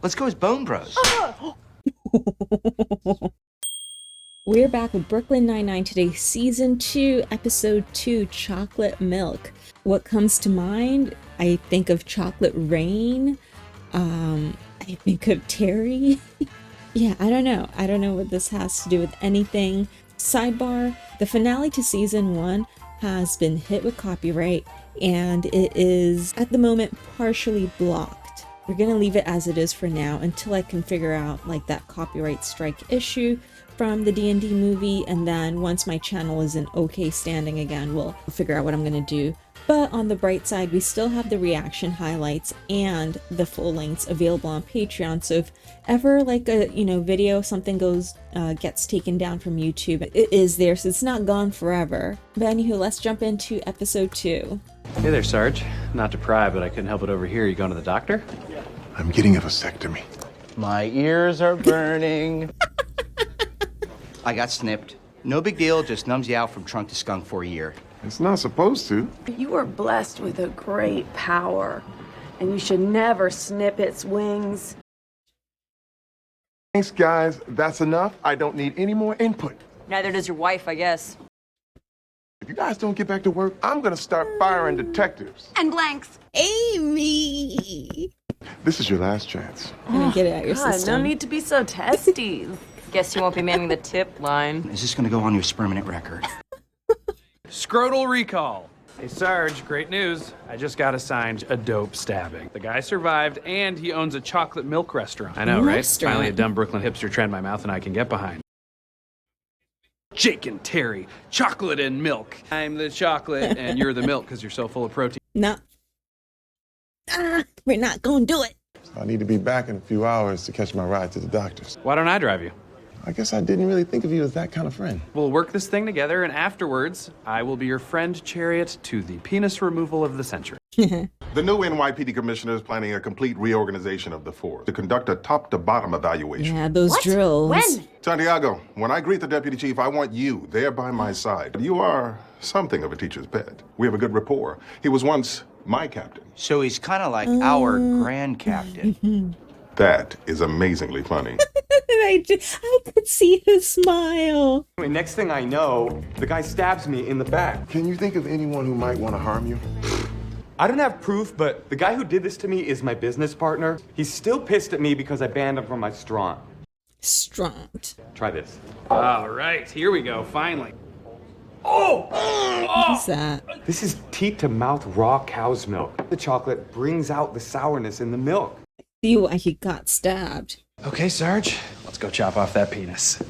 Let's go as Bone Bros. We're back with Brooklyn Nine-Nine today, Season 2, Episode 2, Chocolate Milk. What comes to mind? I think of Chocolate Rain. I think of Terry. Yeah, I don't know. I don't know what this has to do with anything. Sidebar, the finale to Season 1 has been hit with copyright, and it is, at the moment, partially blocked. We're gonna leave it as it is for now until I can figure out, like, that copyright strike issue from the D&D movie, and then once my channel is in okay standing again, we'll figure out what I'm gonna do. But on the bright side, we still have the reaction highlights and the full lengths available on Patreon. So if ever like a video, something gets taken down from YouTube, it is there, so it's not gone forever. But anywho, let's jump into episode 2. Hey there, Sarge. Not to pry, but I couldn't help it over here. You going to the doctor? I'm getting a vasectomy. My ears are burning. I got snipped. No big deal, just numbs you out from trunk to skunk for a year. It's not supposed to. You are blessed with a great power, and you should never snip its wings. Thanks, guys. That's enough. I don't need any more input. Neither does your wife, I guess. If you guys don't get back to work, I'm gonna start firing detectives. And blanks. Amy! This is your last chance. Let me get it out your God, system. no need to be so testy. Guess you won't be manning the tip line. Is this gonna go on your permanent record? Scrotal recall. Hey, Sarge, great news. I just got assigned a dope stabbing. The guy survived, and he owns a chocolate milk restaurant. I know, right? Restaurant. Finally a dumb Brooklyn hipster trend my mouth and I can get behind. Jake and Terry, chocolate and milk. I'm the chocolate, and you're the milk because you're so full of protein. No. We're not gonna do it. I need to be back in a few hours to catch my ride to the doctor's. Why don't I drive you? I guess I didn't really think of you as that kind of friend. We'll work this thing together, and afterwards, I will be your friend chariot to the penis removal of the century. The new NYPD commissioner is planning a complete reorganization of the force to conduct a top-to-bottom evaluation. Yeah, those drills. When? Santiago, when I greet the deputy chief, I want you there by my side. You are something of a teacher's pet. We have a good rapport. He was once my captain. So he's kind of like our grand captain. That is amazingly funny. I could see his smile. Next thing I know, the guy stabs me in the back. Can you think of anyone who might want to harm you? I don't have proof, but the guy who did this to me is my business partner. He's still pissed at me because I banned him from my restaurant. Strong. Try this. All right, here we go, finally. What's that? This is teat-to-mouth raw cow's milk. The chocolate brings out the sourness in the milk. See why he got stabbed. Okay, Sarge, let's go chop off that penis.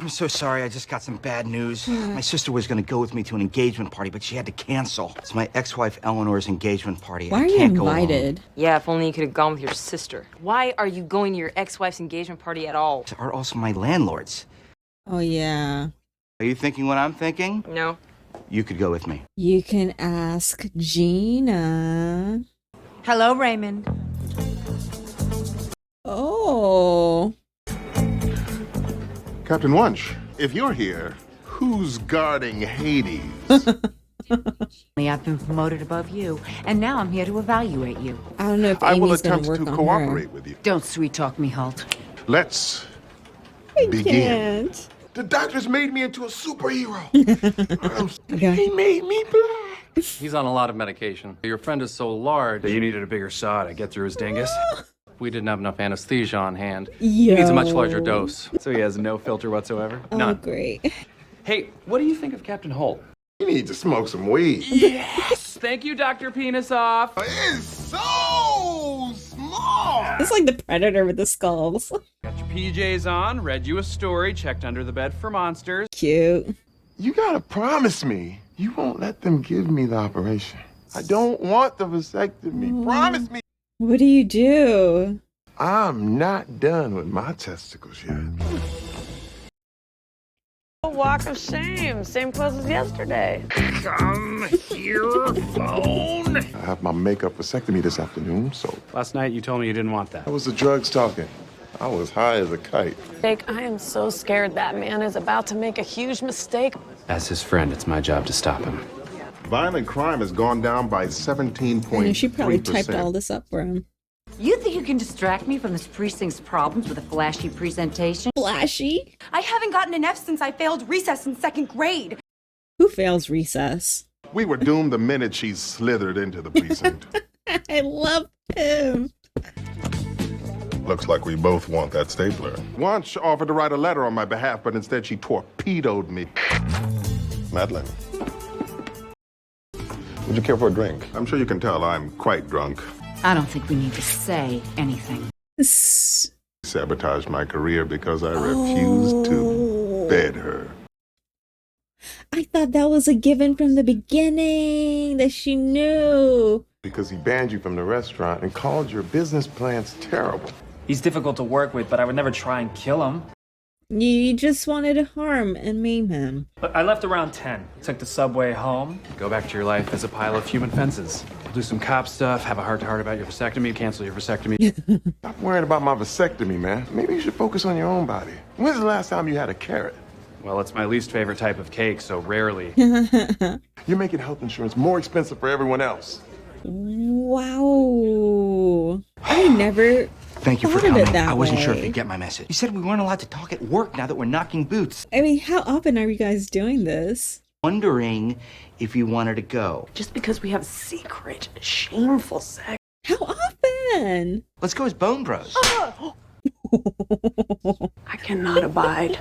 I'm so sorry, I just got some bad news. My sister was gonna go with me to an engagement party, but she had to cancel. It's my ex-wife Eleanor's engagement party. Why I are you can't go alone. invited? Yeah, if only you could have gone with your sister. Why are you going to your ex-wife's engagement party at all? Are also my landlords. Oh, yeah. Are you thinking what I'm thinking? No. You could go with me. You can ask Gina. Hello, Raymond. Oh. Captain Wunsch, if you're here, who's guarding Hades? I've been promoted above you, and now I'm here to evaluate you. I don't know if I will Amy's gonna attempt work to on cooperate her. with you. Don't sweet talk me, Holt. Let's I begin. can't. The doctors made me into a superhero. Okay. He made me black. He's on a lot of medication. Your friend is so large that you needed a bigger saw to get through his dingus. We didn't have enough anesthesia on hand. He needs a much larger dose, so he has no filter whatsoever. Oh, None. great. Hey, what do you think of Captain Holt? You need to smoke some weed. Yes! Thank you, Dr. Penis Off. It's so small. It's like the Predator with the skulls. Got your PJs on, read you a story, checked under the bed for monsters. Cute. You gotta promise me you won't let them give me the operation. I don't want the vasectomy. Promise me. What do you do? I'm not done with my testicles yet. Walk of shame. Same pose as yesterday. Come here, phone. I have my makeup vasectomy this afternoon, so Last night you told me you didn't want that. that was the drugs talking. I was high as a kite. Jake, I am so scared that man is about to make a huge mistake. As his friend, it's my job to stop him. Violent crime has gone down by 17.3%. I know she probably typed all this up for him. You think you can distract me from this precinct's problems with a flashy presentation? Flashy? I haven't gotten an F since I failed recess in 2nd grade. Who fails recess? We were doomed the minute she slithered into the precinct. I love him. Looks like we both want that stapler. Wunsch offered to write a letter on my behalf, but instead she torpedoed me. Madeline, would you care for a drink? I'm sure you can tell I'm quite drunk. I don't think we need to say anything. Sabotaged my career because I refused to bed her. I thought that was a given from the beginning, that she knew. Because he banned you from the restaurant and called your business plans terrible. He's difficult to work with, but I would never try and kill him. You just wanted to harm and maim him. But I left around 10. Took the subway home. Go back to your life as a pile of human fences. We'll do some cop stuff, have a heart-to-heart about your vasectomy, cancel your vasectomy. Stop worrying about my vasectomy, man. Maybe you should focus on your own body. When's the last time you had a carrot? Well, it's my least favorite type of cake, so rarely. You're making health insurance more expensive for everyone else. Wow. I never Thank you for thought of coming. it that I wasn't sure if way. you'd get my message. You said we weren't allowed to talk at work now that we're knocking boots. I mean, how often are you guys doing this? Wondering if you wanted to go. Just because we have secret, shameful sex. How often? Let's go as Bone Bros. I cannot abide.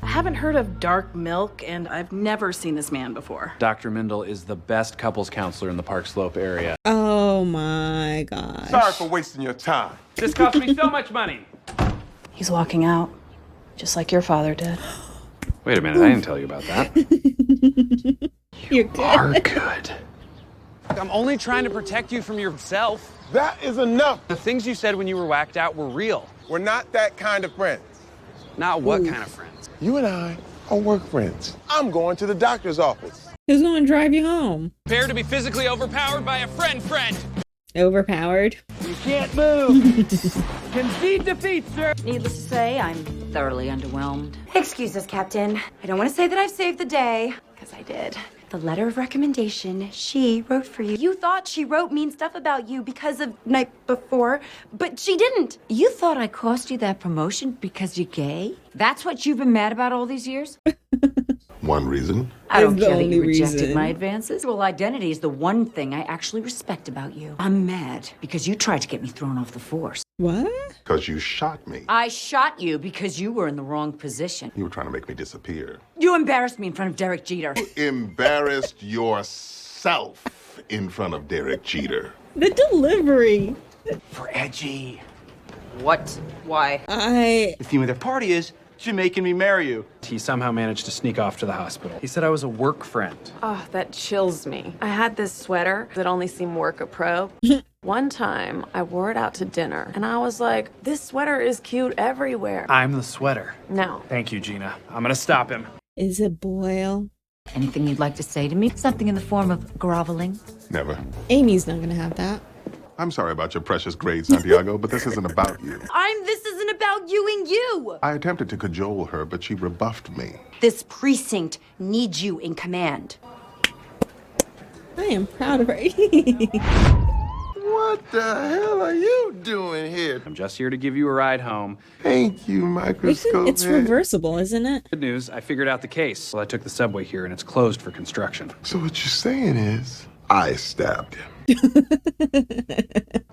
I haven't heard of dark milk, and I've never seen this man before. Dr. Mindel is the best couples counselor in the Park Slope area. Oh my gosh. Sorry for wasting your time. This cost me so much money. He's walking out, just like your father did. Wait a minute, I didn't tell you about that. You're good. Are good. I'm only trying to protect you from yourself. That is enough. The things you said when you were whacked out were real. We're not that kind of friends. Not what kind of friends? You and I are work friends. I'm going to the doctor's office. Who's going to drive you home? Prepare to be physically overpowered by a friend. Overpowered? You can't move. Concede defeat, sir. Needless to say, I'm thoroughly underwhelmed. Excuse us, Captain. I don't want to say that I've saved the day, because I did. The letter of recommendation she wrote for you. You thought she wrote mean stuff about you because of night before, but she didn't. You thought I cost you that promotion because you're gay? That's what you've been mad about all these years? One reason. I don't Is the care that you only rejected reason. my advances. Well, identity is the one thing I actually respect about you. I'm mad because you tried to get me thrown off the force. What? Because you shot me. I shot you because you were in the wrong position. You were trying to make me disappear. You embarrassed me in front of Derek Jeter. Embarrassed yourself in front of Derek Jeter. The delivery. For edgy. What? Why? The theme of their party is You're making me marry you. He somehow managed to sneak off to the hospital. He said I was a work friend. Oh, that chills me. I had this sweater that only seemed work a pro. One time, I wore it out to dinner, and I was like, this sweater is cute everywhere. I'm the sweater. No. Thank you, Gina. I'm gonna stop him. Is it Boyle? Anything you'd like to say to me? Something in the form of groveling? Never. Amy's not gonna have that. I'm sorry about your precious grade, Santiago, but this isn't about you. This isn't about you and you. I attempted to cajole her, but she rebuffed me. This precinct needs you in command. I am proud of her. What the hell are you doing here? I'm just here to give you a ride home. Thank you, microscope. It's reversible, isn't it? Good news, I figured out the case. Well, I took the subway here and it's closed for construction. So what you're saying is, I stabbed him.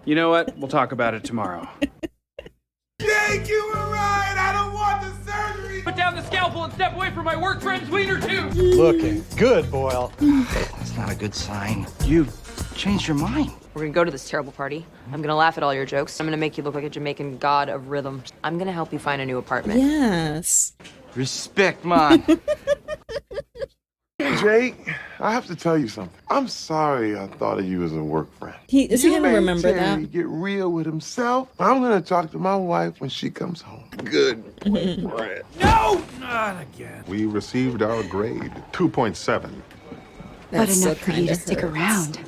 You know what? We'll talk about it tomorrow. Jake, you were right. I don't want the surgery. Put down the scalpel and step away from my work friend's wiener too. Looking good, Boyle. That's not a good sign. You changed your mind. We're gonna go to this terrible party. I'm gonna laugh at all your jokes. I'm gonna make you look like a Jamaican god of rhythm. I'm gonna help you find a new apartment. Yes. Respect, man. Jake, I have to tell you something. I'm sorry I thought of you as a work friend. Is he You gonna made remember Terry that? get real with himself. I'm gonna talk to my wife when she comes home. Good boyfriend. No, not again. We received our grade, 2.7. But That's enough for you to stick around.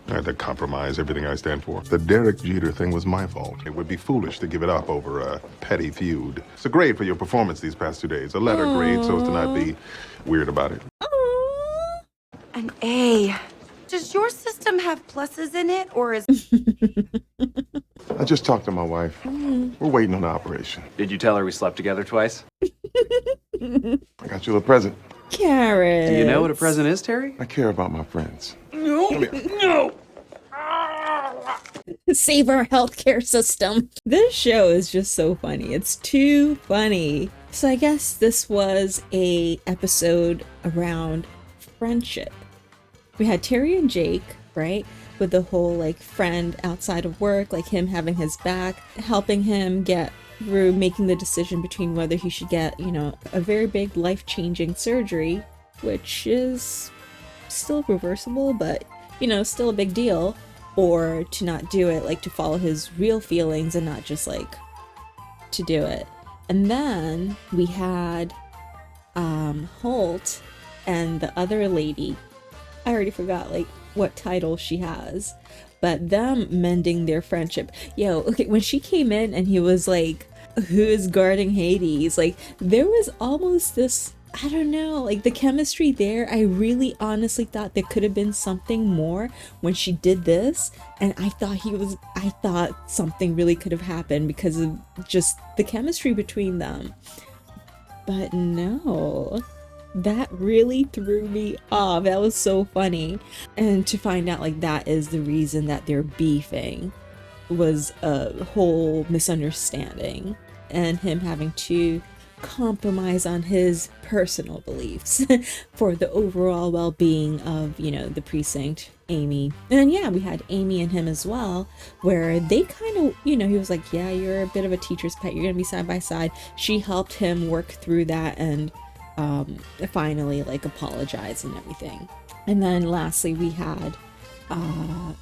I had to compromise everything I stand for. The Derek Jeter thing was my fault. It would be foolish to give it up over a petty feud. It's a grade for your performance these past 2 days. A letter grade so as to not be weird about it. An A. Does your system have pluses in it, or is... I just talked to my wife. We're waiting on the operation. Did you tell her we slept together twice? I got you a present. Carrots. Do you know what a present is, Terry? I care about my friends. No. Save our healthcare system. This show is just so funny. It's too funny. So I guess this was a episode around friendship. We had Terry and Jake, right? With the whole like friend outside of work, like him having his back, helping him get through making the decision between whether he should get, you know, a very big life-changing surgery, which is still reversible, but, you know, still a big deal, or to not do it, like to follow his real feelings and not just like to do it. And then we had Holt and the other lady. I already forgot like what title she has, but them mending their friendship. Yo, okay, when she came in and he was like, who is guarding Hades? Like, there was almost this, I don't know, like the chemistry there. I really honestly thought there could have been something more when she did this, and I thought something really could have happened because of just the chemistry between them. But no, that really threw me off. That was so funny. And to find out like that is the reason that they're beefing was a whole misunderstanding, and him having to compromise on his personal beliefs for the overall well-being of, you know, the precinct, Amy. And yeah, we had Amy and him as well, where they kind of, you know, he was like, yeah, you're a bit of a teacher's pet, you're gonna be side by side. She helped him work through that and finally like apologize and everything. And then lastly we had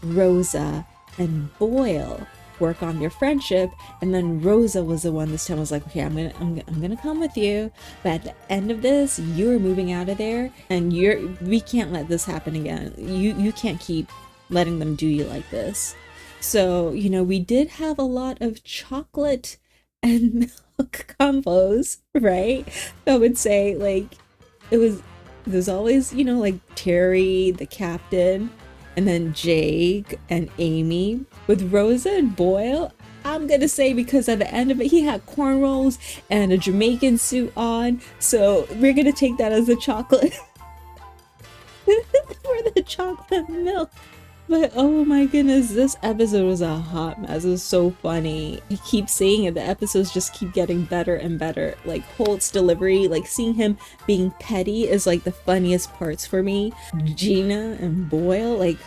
Rosa and Boyle work on their friendship, and then Rosa was the one this time was like, okay, I'm gonna come with you, but at the end of this you're moving out of there, and we can't let this happen again. You can't keep letting them do you like this. So, you know, we did have a lot of chocolate and milk combos, right? I would say like there's always, you know, like Terry the captain, and then Jake and Amy. With Rosa and Boyle, I'm gonna say because at the end of it, he had cornrows and a Jamaican suit on, so we're gonna take that as a chocolate for the chocolate milk. But oh my goodness, this episode was a hot mess. It was so funny. I keep saying it, the episodes just keep getting better and better. Like Holt's delivery, like seeing him being petty is like the funniest parts for me. Gina and Boyle, like,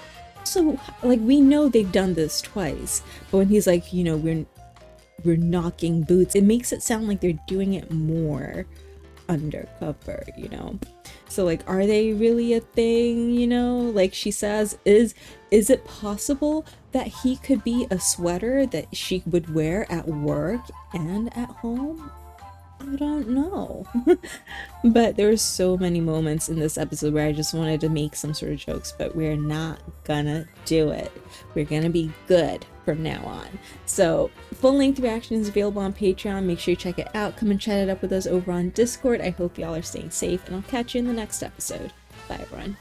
so like we know they've done this twice, but when he's like, you know, we're knocking boots, it makes it sound like they're doing it more undercover, you know. So like, are they really a thing, you know? Like she says, is it possible that he could be a sweater that she would wear at work and at home? I don't know. But there's so many moments in this episode where I just wanted to make some sort of jokes, but we're not gonna do it. We're gonna be good from now on. So full-length reaction is available on Patreon. Make sure you check it out. Come and chat it up with us over on Discord. I hope y'all are staying safe, and I'll catch you in the next episode. Bye everyone.